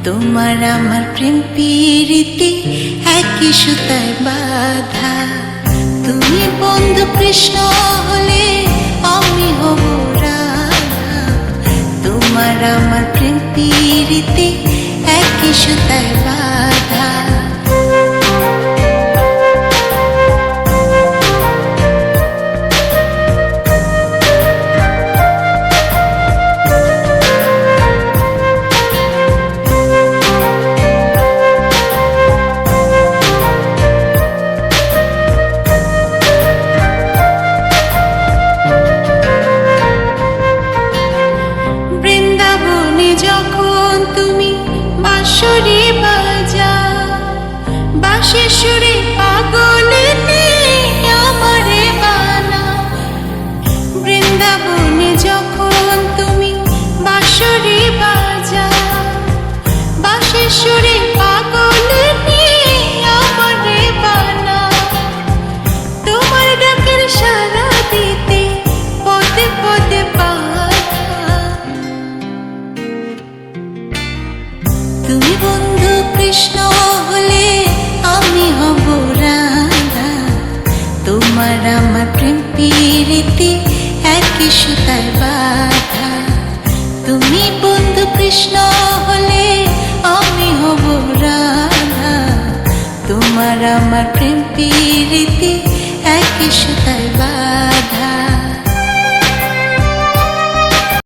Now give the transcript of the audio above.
তোমার আমার প্রেম প্রীতি একই সুতায় বাঁধা। তুমি বন্ধু কৃষ্ণ হলে আমি হব রাধা। তোমার আমার প্রেম প্রীতি একই সুতায় বাঁধা। যখন তুমি বাঁশরি বাজাও, বাঁশির সুরে পাগলেতে আমারে বানাও। বৃন্দাবনে যখন তুমি বাঁশরি বাজাও, বাঁশির সুরে পাগলেতে আমারে বানাও। তোমার ডাকের সাড়া দিতে পদে পদে তুমি বন্ধু কৃষ্ণ হলে আমি হব রাধা। তোমার আমার প্রেম প্রীতি একই সুতায় বাঁধা। তুমি বন্ধু কৃষ্ণ হলে আমি হব রাধা। তোমার আমার প্রেম